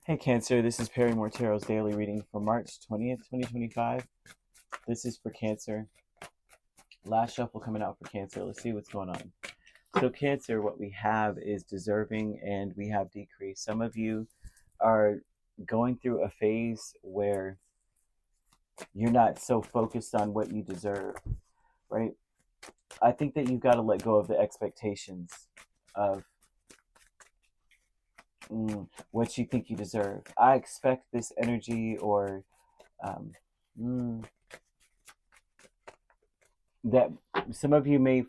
Hey Cancer, this is Perrymore Tarot's daily reading for March 20th, 2025. This is for Cancer. Last shuffle coming out for Cancer. Let's see what's going on. So Cancer, what we have is deserving and we have decrease. Some of you are going through a phase where you're not so focused on what you deserve, right? I think that you've got to let go of the expectations of what you think you deserve. I expect this energy, or um, that some of you may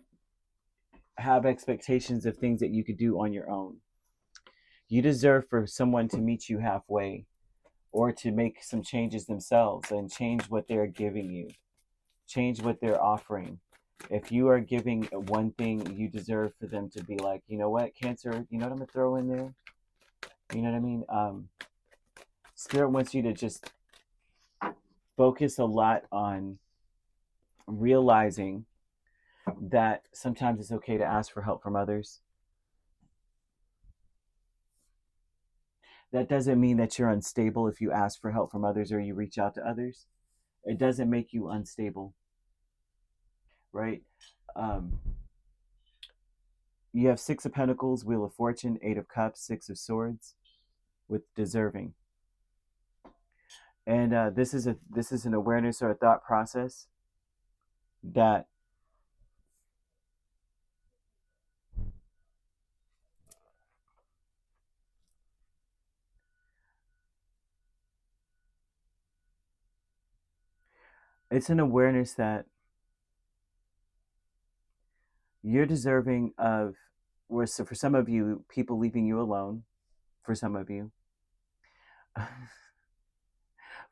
have expectations of things that you could do on your own. You deserve for someone to meet you halfway, or to make some changes themselves and change what they're giving you, change what they're offering. If you are giving one thing, you deserve for them to be like, you know what, Cancer, you know what I'm gonna throw in there? You know what I mean? Spirit wants you to just focus a lot on realizing that sometimes it's okay to ask for help from others. That doesn't mean that you're unstable if you ask for help from others or you reach out to others. It doesn't make you unstable, right? Um, you have Six of Pentacles, Wheel of Fortune, Eight of Cups, Six of Swords, with deserving. And this is an awareness or a thought process that it's an awareness that you're deserving of, or so for some of you, people leaving you alone. For some of you,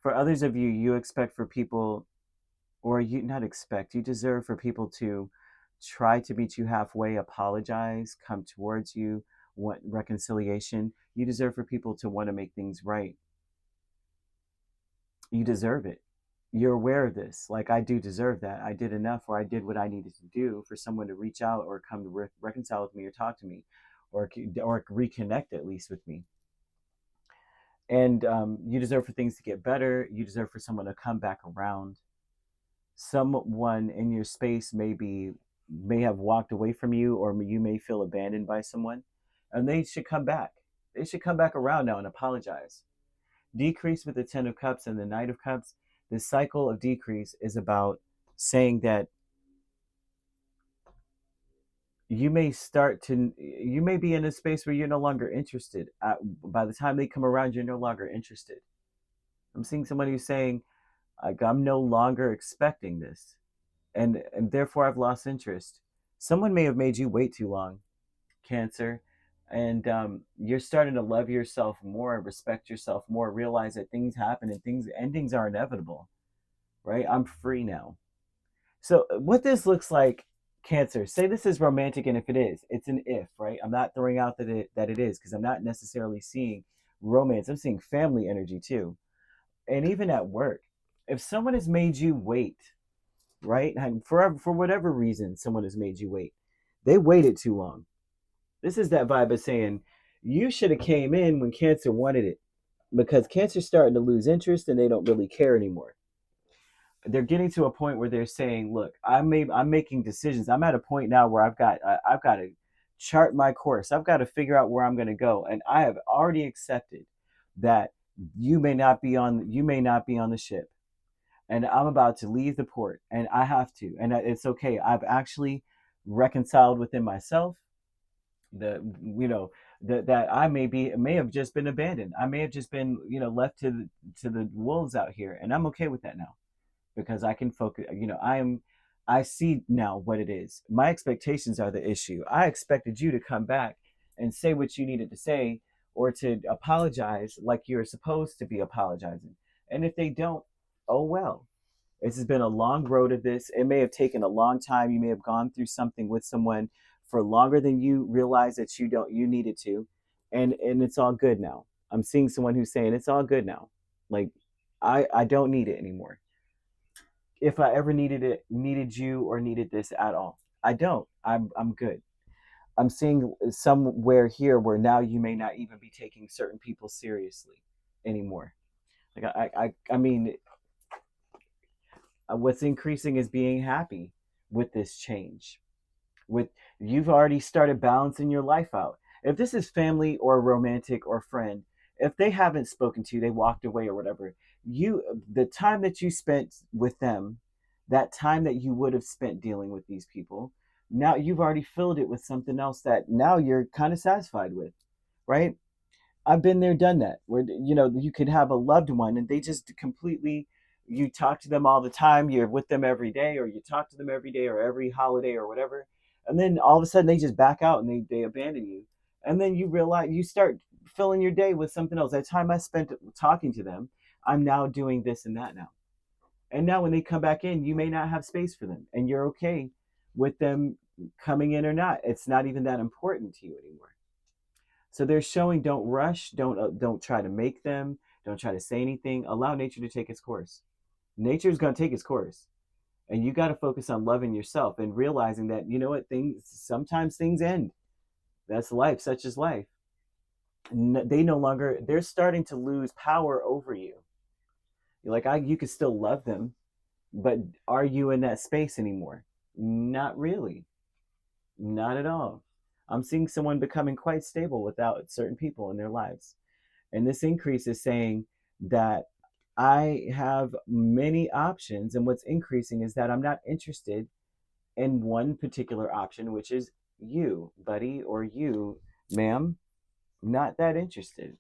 for others of you, you expect for people, or you not expect, you deserve for people to try to meet you halfway, apologize, come towards you, want reconciliation. You deserve for people to want to make things right. You deserve it. You're aware of this. Like, I do deserve that. I did enough, or I did what I needed to do for someone to reach out or come to reconcile with me or talk to me, or reconnect at least with me. And you deserve for things to get better. You deserve for someone to come back around. Someone in your space may have walked away from you, or you may feel abandoned by someone, and they should come back. They should come back around now and apologize. Decrease with the Ten of Cups and the Knight of Cups. The cycle of decrease is about saying that you may be in a space where you're no longer interested. By the time they come around, you're no longer interested. I'm seeing somebody who's saying, like, I'm no longer expecting this, and therefore I've lost interest. Someone may have made you wait too long, Cancer, and you're starting to love yourself more, respect yourself more, realize that things happen and endings are inevitable, right? I'm free now. So what this looks like, Cancer, say this is romantic, and if it is, it's an if, right? I'm not throwing out that it is, because I'm not necessarily seeing romance. I'm seeing family energy too. And even at work, if someone has made you wait, right? And for whatever reason, someone has made you wait. They waited too long. This is that vibe of saying you should have came in when Cancer wanted it, because Cancer's starting to lose interest and they don't really care anymore. They're getting to a point where they're saying, "Look, I'm making decisions. I'm at a point now where I've got to chart my course. I've got to figure out where I'm going to go, and I have already accepted that you may not be on the ship, and I'm about to leave the port, and I have to, and it's okay. I've actually reconciled within myself the that I may have just been abandoned. I may have just been left to the wolves out here, and I'm okay with that now, because I can focus. I see now what it is. My expectations are the issue. I expected you to come back and say what you needed to say, or to apologize like you're supposed to be apologizing. And if they don't, oh well. This has been a long road of this. It may have taken a long time. You may have gone through something with someone for longer than you realize that you needed to, and it's all good now. I'm seeing someone who's saying it's all good now. Like, I don't need it anymore. If I ever needed you, or needed this at all, I don't. I'm good. I'm seeing somewhere here where now you may not even be taking certain people seriously. anymore. Like I mean, what's increasing is being happy with this change. With You've already started balancing your life out. If this is family or romantic or friend, if they haven't spoken to you, they walked away or whatever, the time that you spent with them, that time that you would have spent dealing with these people, now you've already filled it with something else that now you're kind of satisfied with, right? I've been there, done that, where you could have a loved one and they just completely, you talk to them all the time, you're with them every day, or you talk to them every day or every holiday or whatever, and then all of a sudden they just back out and they abandon you, and then you realize you start filling your day with something else. That time I spent talking to them, I'm now doing this and that now, and now when they come back in, you may not have space for them, and you're okay with them coming in or not. It's not even that important to you anymore. So they're showing, don't rush, don't try to make them, don't try to say anything. Allow nature to take its course. Nature is going to take its course, and you got to focus on loving yourself and realizing that you know what, things sometimes things end. That's life, such as life. They no longer, they're starting to lose power over you. You're like, you could still love them, but are you in that space anymore? Not really. Not at all. I'm seeing someone becoming quite stable without certain people in their lives. And this increase is saying that I have many options. And what's increasing is that I'm not interested in one particular option, which is you, buddy, or you, ma'am. Not that interested.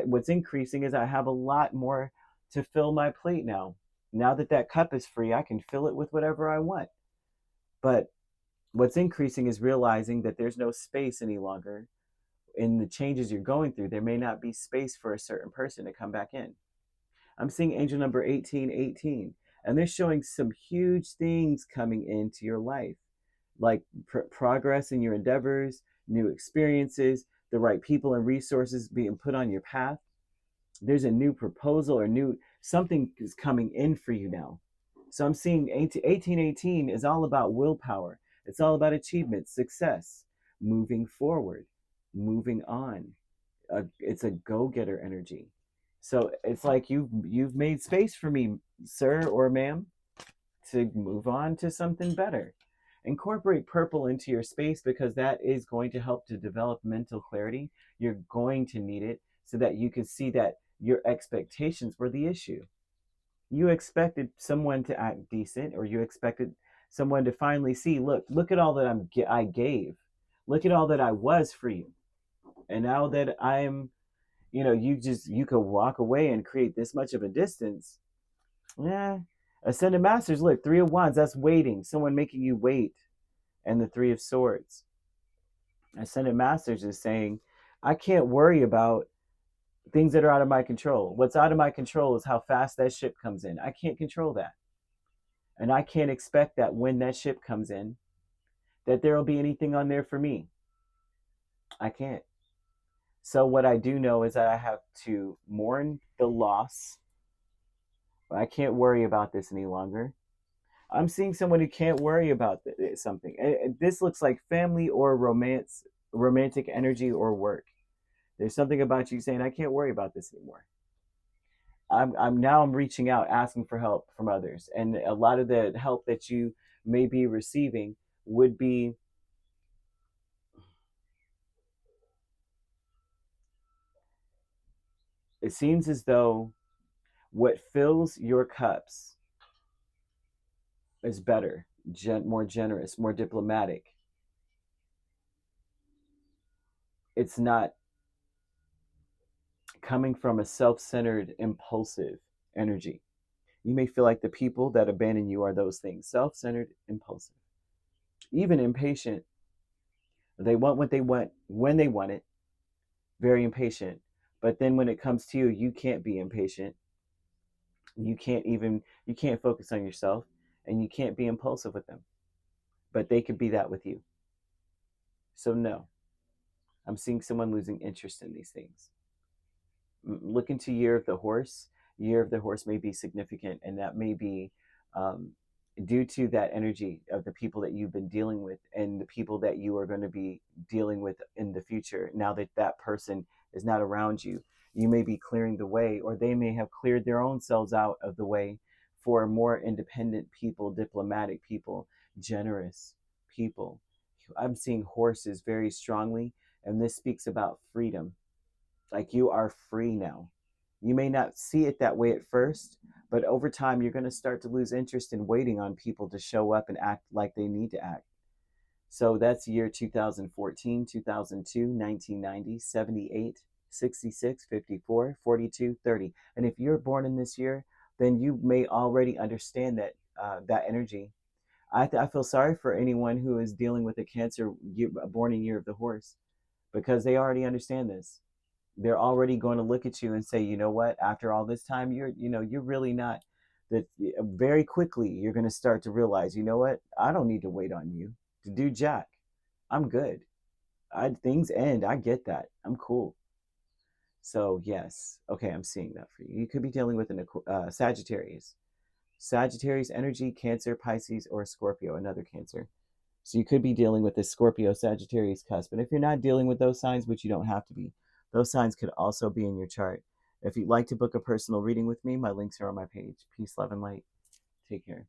What's increasing is I have a lot more to fill my plate now. Now that that cup is free, I can fill it with whatever I want. But what's increasing is realizing that there's no space any longer in the changes you're going through. There may not be space for a certain person to come back in. I'm seeing angel number 1818, and they're showing some huge things coming into your life, like progress in your endeavors, new experiences, the right people and resources being put on your path. There's a new proposal or new something is coming in for you now. So I'm seeing 1818 is all about willpower. It's all about achievement, success, moving forward, moving on. It's a go-getter energy. So it's like you've made space for me, sir or ma'am, to move on to something better. Incorporate purple into your space because that is going to help to develop mental clarity. You're going to need it so that you can see that your expectations were the issue. You expected someone to act decent, or you expected someone to finally see, look at all that I gave. Look at all that I was for you. And now that I'm, you could walk away and create this much of a distance. Yeah. Ascended Masters, look, Three of Wands, that's waiting. Someone making you wait. And the Three of Swords. Ascended Masters is saying, I can't worry about things that are out of my control. What's out of my control is how fast that ship comes in. I can't control that. And I can't expect that when that ship comes in, that there will be anything on there for me. I can't. So what I do know is that I have to mourn the loss. I can't worry about this any longer. I'm seeing someone who can't worry about something. This looks like family or romance, romantic energy or work. There's something about you saying, I can't worry about this anymore. I'm reaching out, asking for help from others. And a lot of the help that you may be receiving would be it seems as though what fills your cups is better, more generous, more diplomatic. It's not coming from a self-centered, impulsive energy. You may feel like the people that abandon you are those things: self-centered, impulsive, even impatient. They want what they want when they want it, very impatient. But then when it comes to you, you can't be impatient. You can't focus on yourself, and you can't be impulsive with them. But they could be that with you. So no, I'm seeing someone losing interest in these things. Look into Year of the Horse. Year of the Horse may be significant, and that may be due to that energy of the people that you've been dealing with and the people that you are going to be dealing with in the future. Now that that person is not around you, you may be clearing the way, or they may have cleared their own selves out of the way for more independent people, diplomatic people, generous people. I'm seeing horses very strongly, and this speaks about freedom. Like, you are free now. You may not see it that way at first, but over time, you're going to start to lose interest in waiting on people to show up and act like they need to act. So that's year 2014, 2002, 1990, 78, 66, 54, 42, 30. And if you're born in this year, then you may already understand that energy. I feel sorry for anyone who is dealing with a Cancer year, born in year of the horse, because they already understand this. They're already going to look at you and say, you know what, after all this time, you're really not that. Very quickly you're going to start to realize, you know what, I don't need to wait on you to do jack. I'm good. Things end. I get that. I'm cool. So yes, okay, I'm seeing that for you. You could be dealing with an Sagittarius energy, Cancer, Pisces, or Scorpio, another Cancer. So you could be dealing with this Scorpio Sagittarius cusp. And if you're not dealing with those signs, which you don't have to be, those signs could also be in your chart. If you'd like to book a personal reading with me, my links are on my page. Peace, love, and light. Take care.